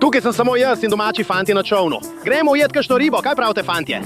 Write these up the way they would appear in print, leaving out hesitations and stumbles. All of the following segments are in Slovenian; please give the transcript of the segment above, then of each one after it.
Tukaj sem samo jaz in domači fantje na čolnu. Gremo ujeti kakšno ribo, kaj pravite, fantje?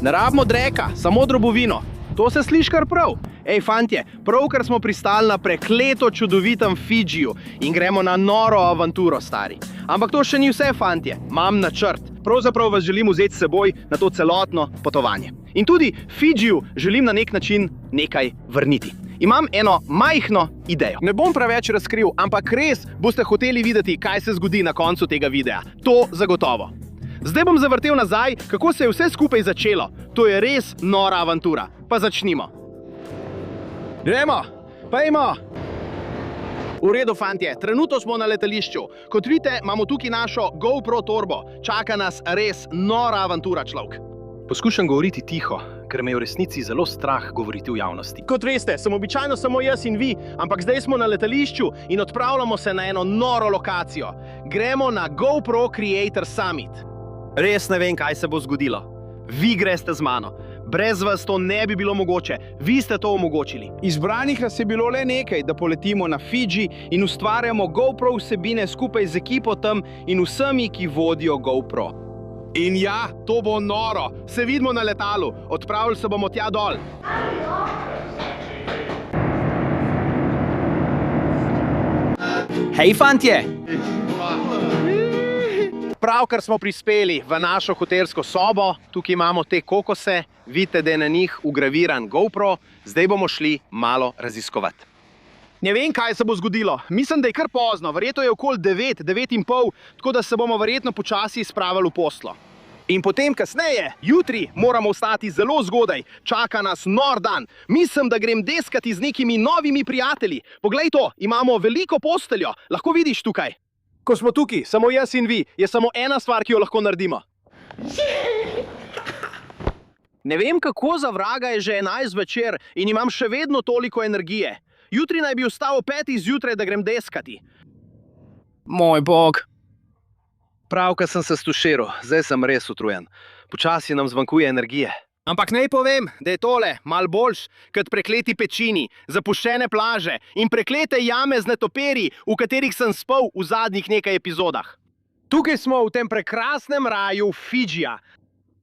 Ne rabimo dreka, samo drobovino. To se sliši kar prav. Ej, fantje, pravkar smo pristali na prekleto čudovitem Fidžiju in gremo na noro avanturo, stari. Ampak to še ni vse, fantje. Imam načrt. Pravzaprav vas želim vzeti s seboj na to celotno potovanje. In tudi Fidžiju želim na nek način nekaj vrniti. Imam eno majhno idejo. Ne bom preveč razkril, ampak res boste hoteli videti, kaj se zgodi na koncu tega videa. To zagotovo. Zdaj bom zavrtel nazaj, kako se je vse skupaj začelo. To je res nora avantura. Pa začnimo. Gremo, pejmo. V redu, fantje, trenutno smo na letališču. Kot vidite, imamo tukaj našo GoPro torbo. Čaka nas res nora avantura, človek. Poskušam govoriti tiho, ker me je v resnici zelo strah govoriti v javnosti. Kot veste, sem običajno samo jaz in vi, ampak zdaj smo na letališču in odpravljamo se na eno noro lokacijo. Gremo na GoPro Creator Summit. Res ne vem, kaj se bo zgodilo. Vi greste z mano. Brez vas to ne bi bilo mogoče. Vi ste to omogočili. Izbranih nas je bilo le nekaj, da poletimo na Fidži in ustvarjamo GoPro vsebine skupaj z ekipo tam in vsemi, ki vodijo GoPro. In ja, to bo noro. Se vidimo na letalu. Odpravili se bomo tja dol. Hej, fantje! Pravkar smo prispeli v našo hotelsko sobo, tukaj imamo te kokose, vidite, da je na njih vgraviran GoPro, zdaj bomo šli malo raziskovati. Ne vem, kaj se bo zgodilo, mislim, da je kar pozno, verjetno je okoli 9, 9:30, tako da se bomo verjetno počasi spravili v poslo. In potem kasneje, jutri, moramo vstati zelo zgodaj, čaka nas nor dan. Mislim, da grem deskati z nekimi novimi prijatelji. Poglej to, imamo veliko posteljo, lahko vidiš tukaj. Ko smo tukaj, samo jaz in vi, je samo ena stvar, ki jo lahko naredimo. Ne vem, kako za vraga je že 11 večer in imam še vedno toliko energije. Jutri naj bi vstal o 5 zjutraj, da grem deskati. Moj bog. Pravkar sem se stuširal, zdaj sem res utrujen. Počasi nam zmanjkuje energije. Ampak naj povem, da je tole malo boljš kot prekleti pečini, zapuščene plaže in preklete jame z netoperi, v katerih sem spal v zadnjih nekaj epizodah. Tukaj smo v tem prekrasnem raju Fidžija.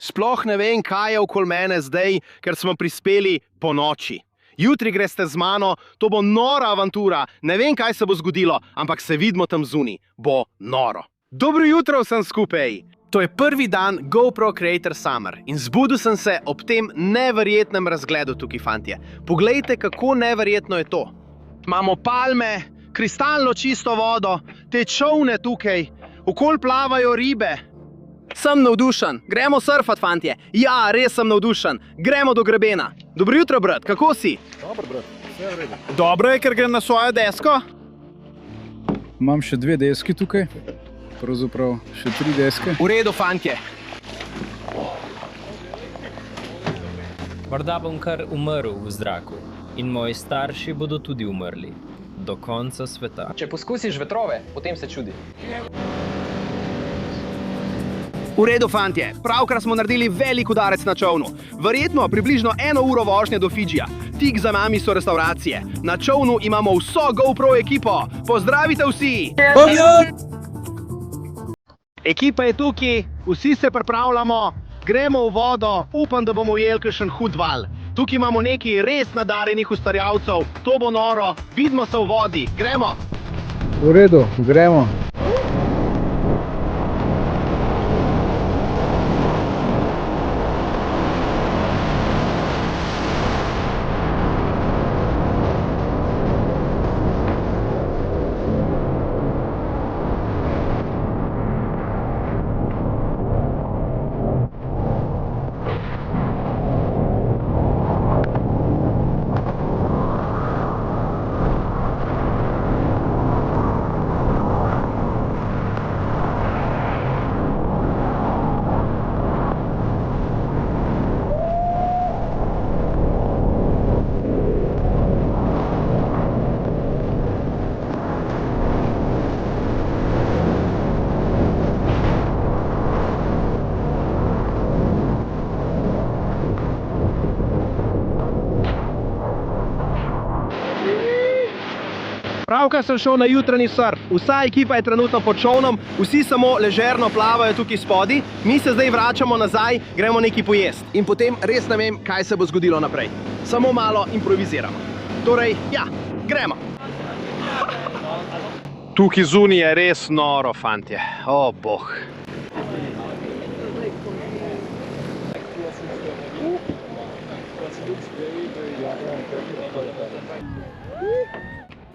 Sploh ne vem, kaj je okoli mene zdaj, ker smo prispeli po noči. Jutri greste z mano, to bo nora avantura, ne vem, kaj se bo zgodilo, ampak se vidimo tam zunaj, bo noro. Dobro jutro vsem skupaj! To je prvi dan GoPro Creator Summer in zbudil sem se ob tem neverjetnem razgledu tukaj, fantje. Poglejte, kako neverjetno je to. Imamo palme, kristalno čisto vodo, te čolne tukaj, okoli plavajo ribe. Sem navdušen, gremo surfat, fantje. Ja, res sem navdušen, gremo do grebena. Dobro jutro, brat, kako si? Dobro, brat, vse v redu. Dobro je, ker grem na svojo desko. Imam še 2 deski tukaj. Pravzaprav še 3 deske. V redu, fantje. Morda bom kar umrl v zraku in moji starši bodo tudi umrli. Do konca sveta. Če poskusiš vetrove, potem se čudi. V redu, fantje. Pravkar smo naredili velik udarec na čolnu. Verjetno približno 1 uro vožnje do Fidžija. Tik za nami so restauracije. Na čolnu imamo vso GoPro ekipo. Pozdravite vsi! Ekipa je tukaj, vsi se pripravljamo, gremo v vodo, upam, da bomo ujeli kakšen hud val. Tukaj imamo nekaj res nadarjenih ustvarjalcev, to bo noro, vidimo se v vodi, gremo! V redu, gremo. Pravkar sem šel na jutranji surf. Vsa ekipa je trenutno pod čolnom, vsi samo ležerno plavajo tukaj spodaj. Mi se zdaj vračamo nazaj, gremo nekaj pojesti. In potem res ne vem, kaj se bo zgodilo naprej. Samo malo improviziramo. Torej, ja, gremo. Tukaj zunaj je res noro, fantje. O, boh.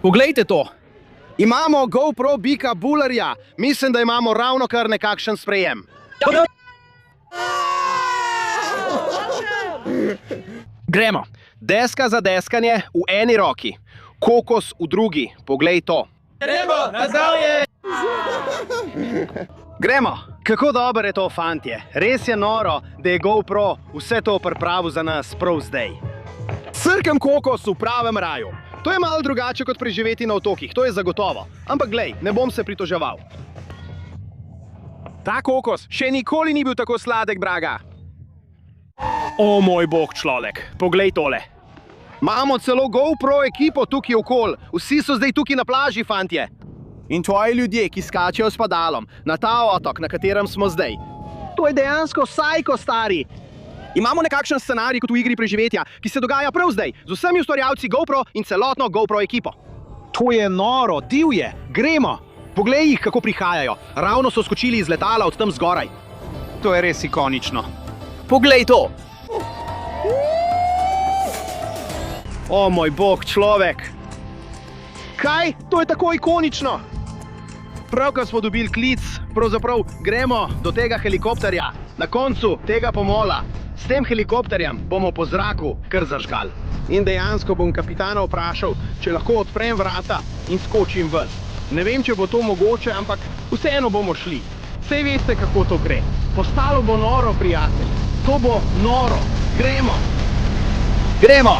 Poglejte to. Imamo GoPro Bika Bularja. Mislim, da imamo ravno kar nekakšen sprejem. Gremo. Deska za deskanje v eni roki. Kokos v drugi. Poglej to. Gremo. Kako dobro je to, fantje. Res je noro, da je GoPro vse to pripravil za nas prav zdaj. Srkam kokos v pravem raju. To je malo drugače kot preživeti na otokih, to je zagotovo. Ampak glej, ne bom se pritoževal. Ta kokos še nikoli ni bil tako sladek, braga. O moj bog, človek, poglej tole. Imamo celo GoPro ekipo tukaj okoli. Vsi so zdaj tukaj na plaži, fantje. In tvoji ljudje, ki skačejo s padalom na ta otok, na katerem smo zdaj. To je dejansko sajko, stari. Imamo nekakšen scenarij kot v igri preživetja, ki se dogaja prav zdaj, z vsemi ustvarjalci GoPro in celotno GoPro ekipo. To je noro, divje, gremo. Poglej jih, kako prihajajo. Ravno so skočili iz letala od tam zgoraj. To je res ikonično. Poglej to. O moj bog, človek. Kaj? To je tako ikonično. Pravkar smo dobili klic, pravzaprav gremo do tega helikopterja, na koncu tega pomola. S tem helikopterjem bomo po zraku kar zažgali. In dejansko bom kapitana vprašal, če lahko odprem vrata in skočim ven. Ne vem, če bo to mogoče, ampak vseeno bomo šli. Sej veste, kako to gre. Postalo bo noro, prijatelj. To bo noro. Gremo. Gremo.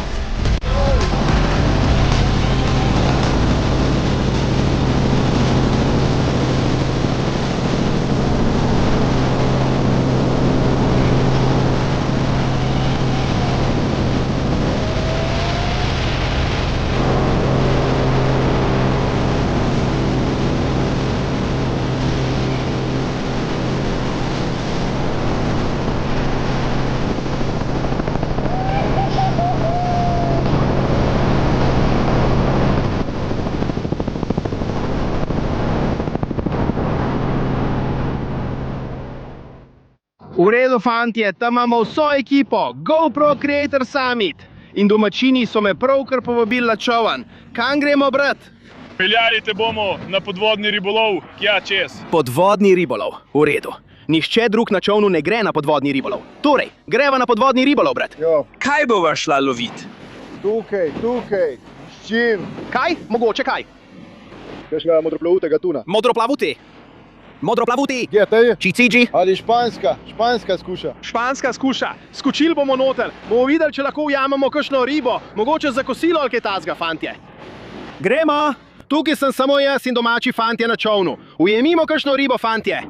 V redu, fantje, tam imamo vso ekipo, GoPro Creator Summit. In domačini so me pravkar povabili na čoln. Kam gremo, brat? Peljali te bomo na podvodni ribolov, kja čez. Podvodni ribolov, v redu. Nihče drug na čolnu ne gre na podvodni ribolov. Torej, greva na podvodni ribolov, brat. Jo, Kaj bova šla lovit? tukaj, s čim? Kaj? Mogoče kaj? Kakšnega modroplavutega tuna. Modroplavuti. Modroplavuti. Kje te je? Čiciji. Ali španska skuša. Španska skuša. Skočili bomo noter. Bomo videli, če lahko ujamemo kakšno ribo. Mogoče za kosilo ali kaj tazga, fantje. Gremo. Tukaj sem samo jaz in domači fantje na čolnu. Ujemimo kakšno ribo, fantje.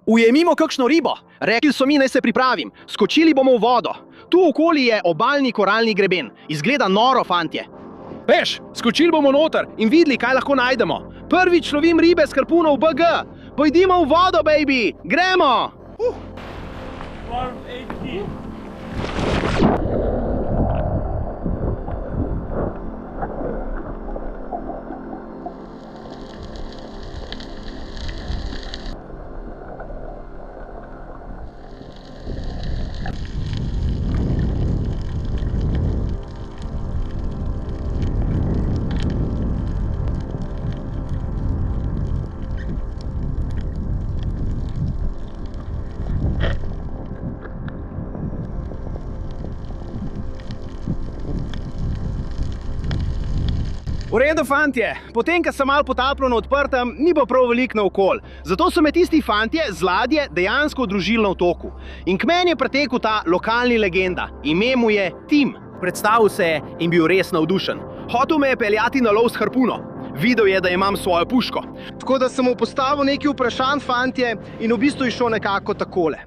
Ujemimo kakšno ribo. Rekli so mi, naj se pripravim. Skočili bomo v vodo. Tu okoli je obalni koralni greben. Izgleda noro, fantje. Veš, skočili bomo noter in videli, kaj lahko najdemo. Prvič lovim ribe s harpunov BG. Pojdimo v vodo, baby! Gremo! V redu, fantje, potem, ko sem malo potapljal na odprtem, ni bo prav veliko naokol. Zato so me tisti fantje z ladje dejansko udružili na otoku. In k meni je pretekel ta lokalni legenda. Ime mu je Tim. Predstavil se je in bil res navdušen. Hotel me je peljati na lov s harpuno. Videl je, da imam svojo puško. Tako da sem mu postavil nekaj vprašanj, fantje, in v bistvu je šel nekako takole.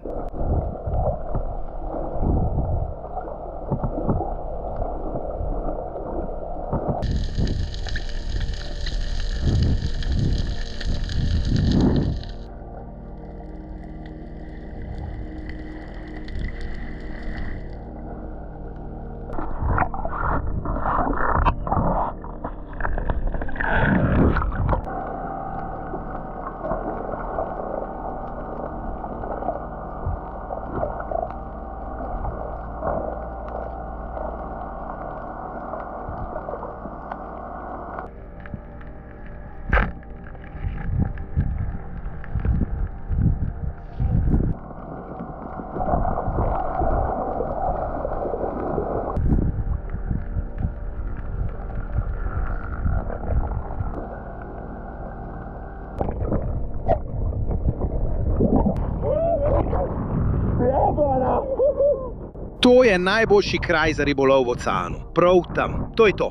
To je najboljši kraj za ribolov v oceanu. Prav tam. To je to.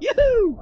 Juhu!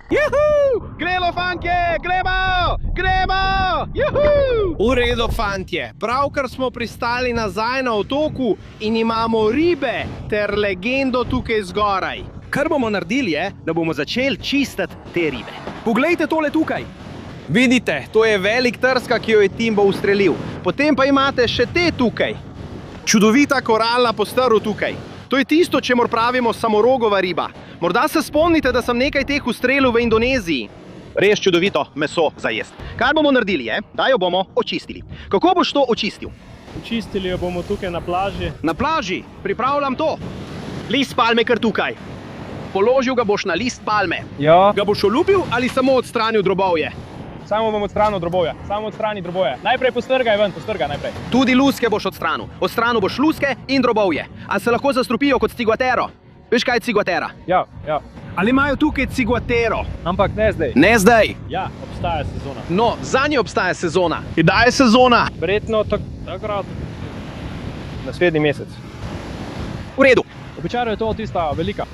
Juhu! Gremo, fantje! Gremo! Gremo! Juhu! V redu, fantje. Pravkar smo pristali nazaj na otoku in imamo ribe ter legendo tukaj zgoraj. Kar bomo naredili je, da bomo začeli čistiti te ribe. Poglejte tole tukaj. Vidite, to je velik trska, ki jo je Timbo ustrelil. Potem pa imate še te tukaj. Čudovita koralna postrv tukaj. To je tisto, čemur pravimo samorogova riba. Morda se spomnite, da sem nekaj teh ustrelil v Indoneziji. Res čudovito meso za jesti. Kar bomo naredili je, da jo bomo očistili. Kako boš to očistil? Očistili jo bomo tukaj na plaži. Na plaži, pripravljam to. List palme kar tukaj. Položil ga boš na list palme. Ja. Ga boš olupil ali samo odstranil drobovje? Samo bom odstranil drobovje. Samo odstrani drobovje. Najprej postrgaj ven, postrgaj najprej. Tudi luske boš odstranil. Odstranil boš luske in drobovje. A se lahko zastrupijo kot ciguatero? Veš, kaj je ciguatera? Ja, ja. Ali imajo tukaj ciguatero? Ampak ne zdaj. Ne zdaj. Ja, obstaja sezona. No, zanje obstaja sezona. Kdaj je sezona? Verjetno takrat naslednji mesec. V redu. Običajno je to tista velika.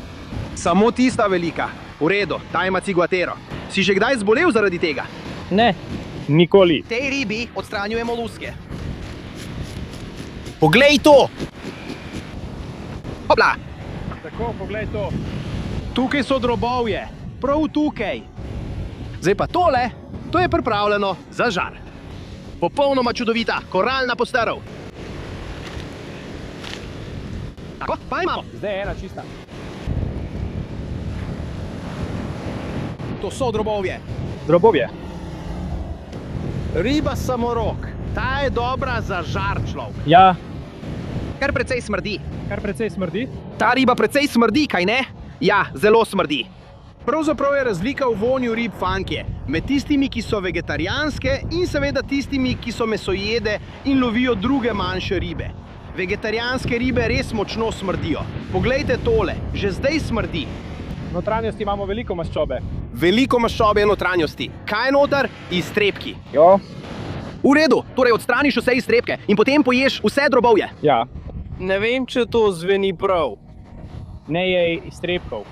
Samo tista velika. V redu, ta ima ciguatero. Si že kdaj zbolel zaradi tega? Ne. Nikoli. Tej ribi odstranjujemo luske. Poglej to! Hopla! Tako, poglej to. Tukaj so drobovje. Prav tukaj. Zdaj pa tole, to je pripravljeno za žar. Popolnoma čudovita, koralna postrv. Tako, pa imamo. Zdaj je ena čista. To so drobovje. Drobovje. Riba samorog. Ta je dobra za žar, človek. Ja. Kar precej smrdi. Kar precej smrdi. Ta riba precej smrdi, kaj ne? Ja, zelo smrdi. Pravzaprav je razlika v vonju rib, fantje, med tistimi, ki so vegetarijanske in seveda tistimi, ki so mesojede in lovijo druge manjše ribe. Vegetarijanske ribe res močno smrdijo. Poglejte tole, že zdaj smrdi. V notranjosti imamo veliko maščobe. Veliko maščobe je notranjosti. Kaj je noter? Iztrebki. Jo. V redu, torej odstraniš vse iztrebke in potem poješ vse drobovje. Ja. Ne vem, če to zveni prav. Ne jej iztrebkov.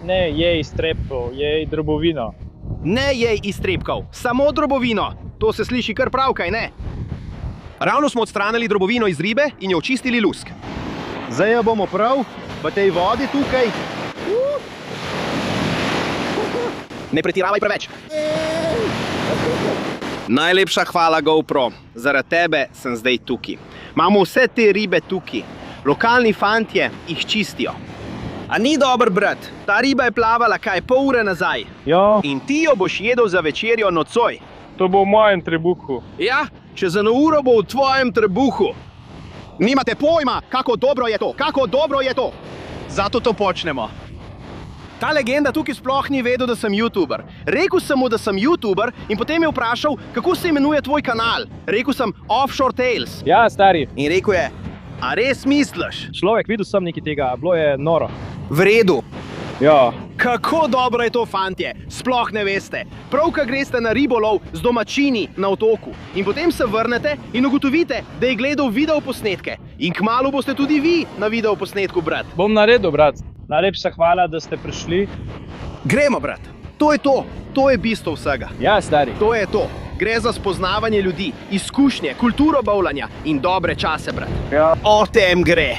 Ne jej iztrebkov, jej drobovino. Ne jej iztrebkov, samo drobovino. To se sliši kar prav, kaj ne? Ravno smo odstranili drobovino iz ribe in jo očistili lusk. Zdaj jo bomo prav v tej vodi tukaj. Ne pretiravaj preveč. Najlepša hvala, GoPro. Zaradi tebe sem zdaj tukaj. Imamo vse te ribe tukaj. Lokalni fantje jih čistijo. A ni dober, brat? Ta riba je plavala kaj pol ure nazaj. Ja, In ti jo boš jedel za večerjo nocoj. to bo v mojem trebuhu. Ja, čez eno uro bo v tvojem trebuhu. Nimate pojma, kako dobro je to, kako dobro je to. Zato to počnemo. Ta legenda tukaj sploh ni vedel, da sem YouTuber. Rekl sem mu, da sem YouTuber in potem je vprašal, kako se imenuje tvoj kanal. Rekl sem Offshore Tales. Ja, stari, In rekel je, a res misliš? človek, videl sem nekaj tega, bilo je noro. V redu. Ja, Kako dobro je to, fantje, sploh ne veste. Pravkar greste na ribolov z domačini na otoku in potem se vrnete in ugotovite, da je gledal videoposnetke. In kmalu boste tudi vi na videoposnetku, brat. bom naredil, brat. Najlepša hvala, da ste prišli. Gremo, brat. To je to. To je bistvo vsega. Ja, stari. To je to. Gre za spoznavanje ljudi, izkušnje, kulturo bavljanja in dobre čase, brat. Ja. O tem gre.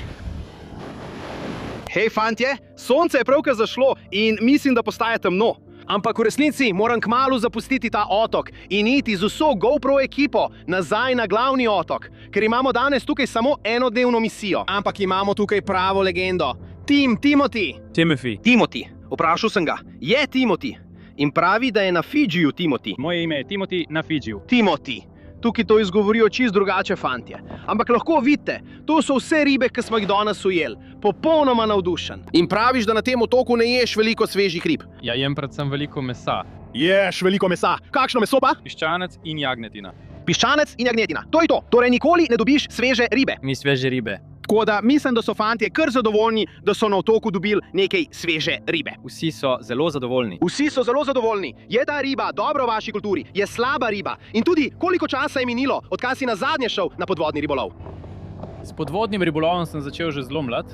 Hej, fantje, sonce je pravkar zašlo in mislim, da postaja temno. Ampak v resnici moram kmalu zapustiti ta otok in iti z vso GoPro ekipo nazaj na glavni otok, ker imamo danes tukaj samo enodnevno misijo. Ampak imamo tukaj pravo legendo. Timothy. Timothy. Vprašal sem ga, je Timothy. In pravi, da je na Fidžiju Timothy. Moje ime je Timothy na Fidžiju. Timothy. Tukaj to izgovorijo čist drugače, fantje. Ampak lahko vidite, to so vse ribe, ki smo jih danes ujeli. Popolnoma navdušen. In praviš, da na tem otoku ne ješ veliko svežih rib. Ja, jem predvsem veliko mesa, Ješ veliko mesa. Kakšno meso pa? piščanec in jagnjetina. Piščanec in jagnjetina. To je to. Torej nikoli ne dobiš sveže ribe. Mi sveže ribe. Tako da mislim, da so fantje kar zadovoljni, da so na otoku dobili nekaj sveže ribe. Vsi so zelo zadovoljni. Vsi so zelo zadovoljni. Je ta riba dobra v vaši kulturi? Je slaba riba? In tudi, koliko časa je minilo, odkar si nazadnje šel na podvodni ribolov? S podvodnim ribolovom sem začel že zelo mlad.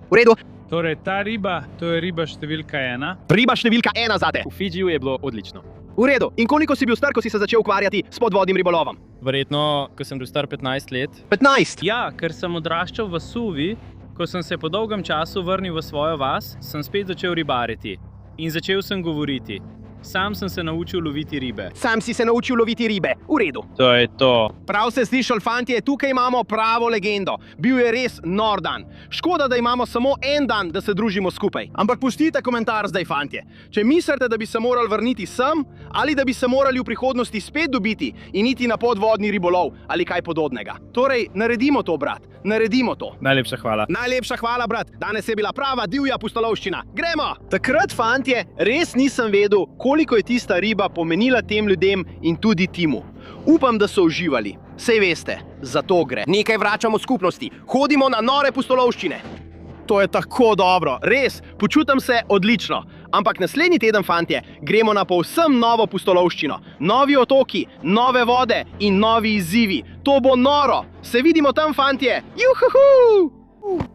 V redu. Torej, ta riba, to je riba številka 1. Riba številka 1 zate. V Fidžiju je bilo odlično. V redu. In koliko si bil star, ko si se začel ukvarjati s podvodnim ribolovom? Verjetno, ko sem bil star 15 let. 15. Ja, ker sem odraščal v Suvi, ko sem se po dolgem času vrnil v svojo vas, sem spet začel ribariti. In začel sem govoriti. Sam sem se naučil loviti ribe. Sam si se naučil loviti ribe. V redu. To je to. Prav ste slišali, fantje, tukaj imamo pravo legendo. Bil je res nor dan. Škoda, da imamo samo en dan, da se družimo skupaj. Ampak pustite komentar zdaj, fantje. Če mislite, da bi se morali vrniti sem, ali da bi se morali v prihodnosti spet dobiti in iti na podvodni ribolov ali kaj podobnega. Torej, naredimo to, brat. Naredimo to. Najlepša hvala. Najlepša hvala, brat. Danes je bila prava divja pustolovščina. Gremo! Takrat, fantje, res nisem vedel, koliko je tista riba pomenila tem ljudem in tudi Timu. Upam, da so uživali. Sej veste, za to gre. Nekaj vračamo skupnosti. Hodimo na nore pustolovščine. To je tako dobro. Res, počutim se odlično. Ampak naslednji teden, fantje, gremo na povsem novo pustolovščino. Novi otoki, nove vode in novi izzivi. To bo noro. Se vidimo tam, fantje. Juhuhu!